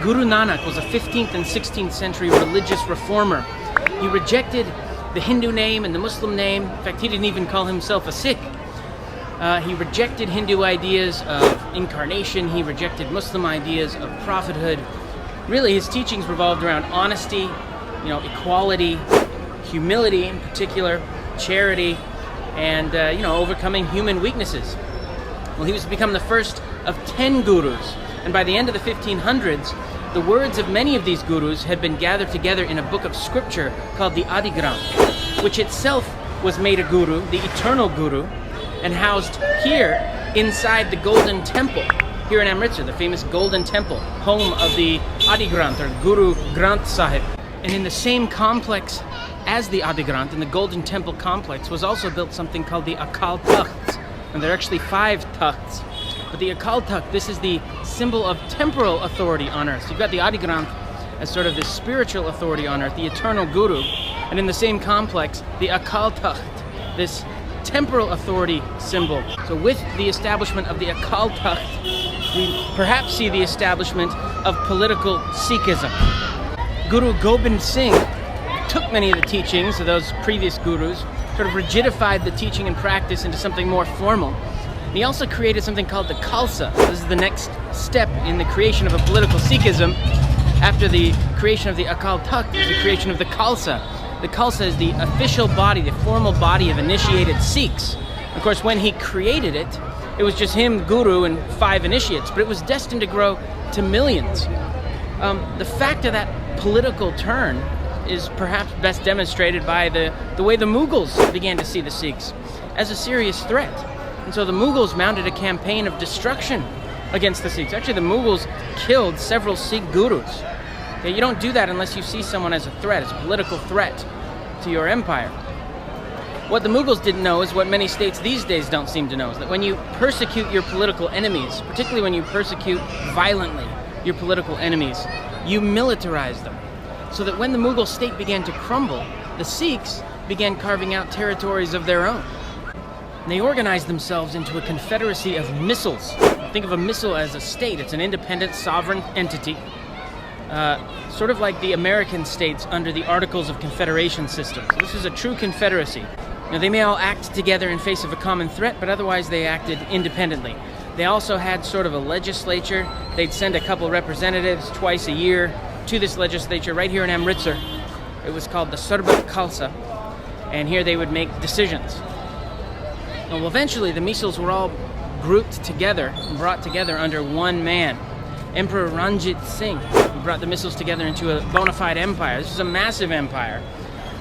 Guru Nanak was a 15th and 16th century religious reformer. He rejected the Hindu name and the Muslim name. In fact, he didn't even call himself a Sikh. He rejected Hindu ideas of incarnation. He rejected Muslim ideas of prophethood. Really, his teachings revolved around honesty, equality, humility in particular, charity, and overcoming human weaknesses. Well, he was to become the first of 10 gurus, and by the end of the 1500s, the words of many of these gurus had been gathered together in a book of scripture called the Adi Granth, which itself was made a guru, the eternal guru, and housed here inside the Golden Temple, here in Amritsar, the famous Golden Temple, home of the Adi Granth, or Guru Granth Sahib. And in the same complex as the Adi Granth, in the Golden Temple complex, was also built something called the Akal Takht. And there are actually 5 takhts. But the Akal Takht, this is the symbol of temporal authority on earth. So you've got the Adi Granth as sort of the spiritual authority on earth, the eternal guru. And in the same complex, the Akal Takht, this temporal authority symbol. So with the establishment of the Akal Takht, we perhaps see the establishment of political Sikhism. Guru Gobind Singh took many of the teachings of those previous gurus, sort of rigidified the teaching and practice into something more formal. And he also created something called the Khalsa. This is the next step in the creation of a political Sikhism. After the creation of the Akal Takht is the creation of the Khalsa. The Khalsa is the official body, the formal body of initiated Sikhs. Of course, when he created it, it was just him, guru, and 5 initiates, but it was destined to grow to millions. The fact of that political turn is perhaps best demonstrated by the way the Mughals began to see the Sikhs as a serious threat. And so the Mughals mounted a campaign of destruction against the Sikhs. Actually, the Mughals killed several Sikh gurus. Okay, you don't do that unless you see someone as a threat, as a political threat to your empire. What the Mughals didn't know is what many states these days don't seem to know, is that when you persecute your political enemies, particularly when you persecute violently your political enemies, you militarize them. So that when the Mughal state began to crumble, the Sikhs began carving out territories of their own. And they organized themselves into a confederacy of missals. Think of a missile as a state. It's an independent, sovereign entity, sort of like the American states under the Articles of Confederation system. So this is a true confederacy. Now, they may all act together in face of a common threat, but otherwise they acted independently. They also had sort of a legislature. They'd send a couple representatives twice a year to this legislature right here in Amritsar. It was called the Sarbat Khalsa, and here they would make decisions. Well, eventually the missals were all grouped together and brought together under one man, Emperor Ranjit Singh, who brought the missals together into a bona fide empire. This was a massive empire,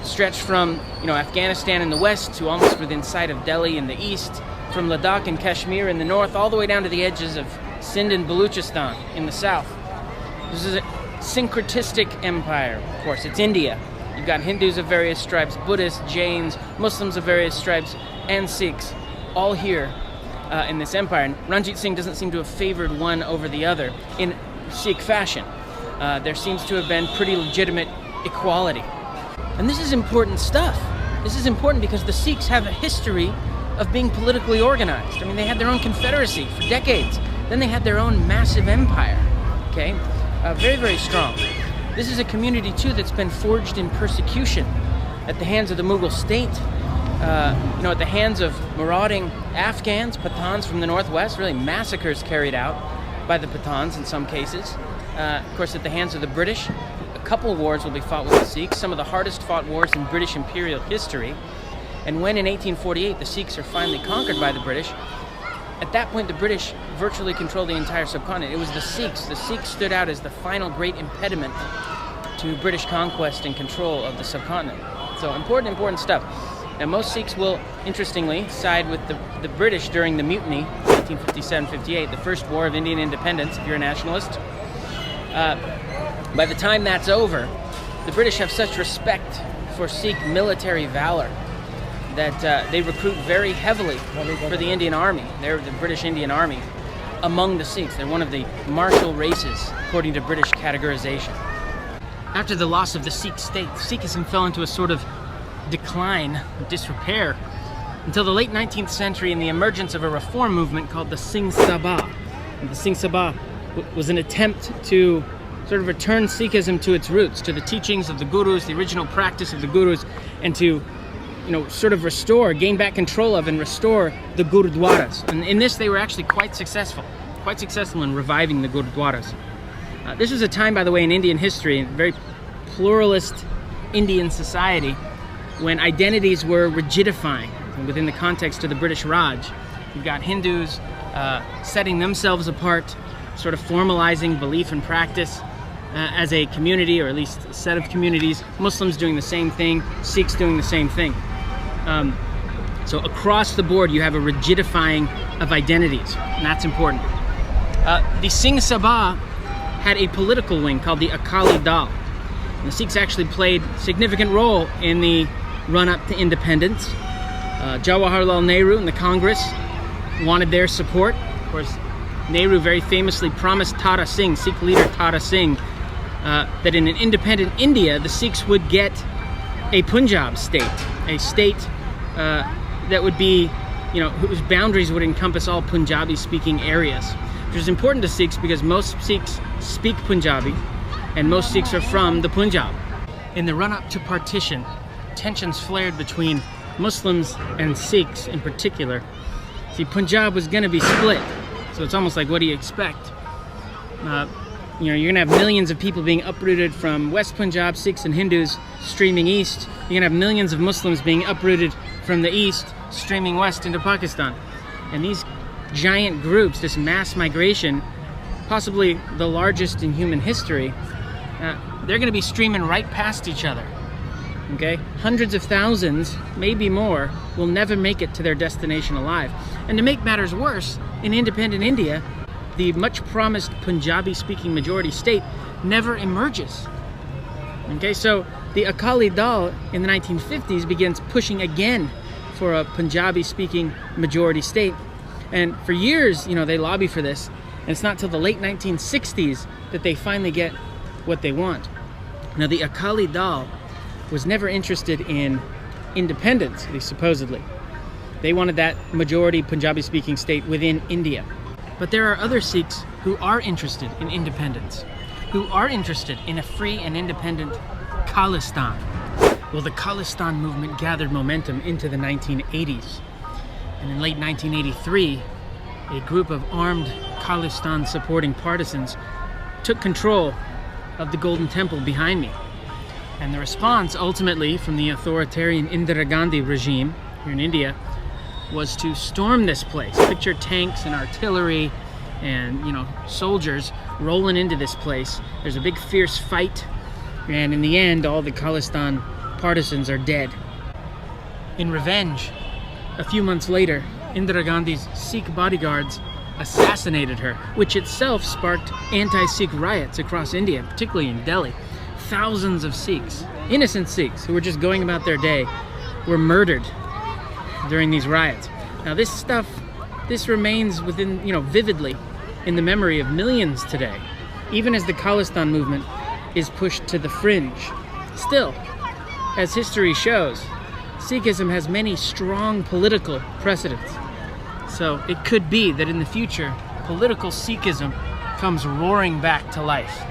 stretched from Afghanistan in the west to almost within sight of Delhi in the east, from Ladakh and Kashmir in the north, all the way down to the edges of Sindh and Baluchistan in the south. This is a syncretistic empire, of course. It's India. You've got Hindus of various stripes, Buddhists, Jains, Muslims of various stripes, and Sikhs, all here in this empire. And Ranjit Singh doesn't seem to have favored one over the other in Sikh fashion. There seems to have been pretty legitimate equality. And this is important stuff. This is important because the Sikhs have a history of being politically organized. I mean, they had their own confederacy for decades. Then they had their own massive empire, okay? Very, very strong. This is a community, too, that's been forged in persecution at the hands of the Mughal state, at the hands of marauding Afghans, Pathans from the northwest, really massacres carried out by the Pathans in some cases. Of course, at the hands of the British. A couple of wars will be fought with the Sikhs, some of the hardest fought wars in British imperial history. And when in 1848 the Sikhs are finally conquered by the British, at that point the British virtually controlled the entire subcontinent. It was the Sikhs. The Sikhs stood out as the final great impediment to British conquest and control of the subcontinent. So important stuff. Now, most Sikhs will, interestingly, side with the British during the mutiny, 1857-58, the first war of Indian independence, if you're a nationalist. By the time that's over, the British have such respect for Sikh military valor that they recruit very heavily for the Indian Army. They're the British Indian Army among the Sikhs. They're one of the martial races, according to British categorization. After the loss of the Sikh state, Sikhism fell into a sort of decline, disrepair, until the late 19th century and the emergence of a reform movement called the Singh Sabha. And the Singh Sabha was an attempt to sort of return Sikhism to its roots, to the teachings of the gurus, the original practice of the gurus, and to, sort of gain back control of and restore the gurudwaras. And in this, they were actually quite successful in reviving the gurudwaras. This was a time, by the way, in Indian history, a very pluralist Indian society, when identities were rigidifying within the context of the British Raj. You've got Hindus setting themselves apart, sort of formalizing belief and practice as a community, or at least a set of communities. Muslims doing the same thing, Sikhs doing the same thing. So across the board, you have a rigidifying of identities, and that's important. The Singh Sabha had a political wing called the Akali Dal. And the Sikhs actually played a significant role in the run-up to independence. Jawaharlal Nehru and the Congress wanted their support. Of course, Nehru very famously promised Tara Singh, Sikh leader Tara Singh, that in an independent India, the Sikhs would get a Punjab state, a state that would be, whose boundaries would encompass all Punjabi-speaking areas, which is important to Sikhs because most Sikhs speak Punjabi, and most Sikhs are from the Punjab. In the run-up to partition, tensions flared between Muslims and Sikhs in particular. See, Punjab was going to be split, so it's almost like, what do you expect? You're going to have millions of people being uprooted from West Punjab, Sikhs and Hindus streaming east. You're going to have millions of Muslims being uprooted from the east, streaming west into Pakistan. And these giant groups, this mass migration, possibly the largest in human history, they're going to be streaming right past each other. Okay? Hundreds of thousands, maybe more, will never make it to their destination alive. And to make matters worse, in independent India, the much promised Punjabi-speaking majority state never emerges. Okay, so the Akali Dal in the 1950s begins pushing again for a Punjabi-speaking majority state. And for years, they lobby for this. And it's not till the late 1960s that they finally get what they want. Now, the Akali Dal was never interested in independence, at least supposedly. They wanted that majority Punjabi-speaking state within India. But there are other Sikhs who are interested in independence, who are interested in a free and independent Khalistan. Well, the Khalistan movement gathered momentum into the 1980s. And in late 1983, a group of armed Khalistan-supporting partisans took control of the Golden Temple behind me. And the response, ultimately, from the authoritarian Indira Gandhi regime here in India, was to storm this place. Picture tanks and artillery and, soldiers rolling into this place. There's a big fierce fight, and in the end, all the Khalistan partisans are dead. In revenge, a few months later, Indira Gandhi's Sikh bodyguards assassinated her, which itself sparked anti-Sikh riots across India, particularly in Delhi. Thousands of Sikhs, innocent Sikhs, who were just going about their day, were murdered during these riots. Now this remains within, vividly in the memory of millions today, even as the Khalistan movement is pushed to the fringe. Still, as history shows, Sikhism has many strong political precedents. So it could be that in the future, political Sikhism comes roaring back to life.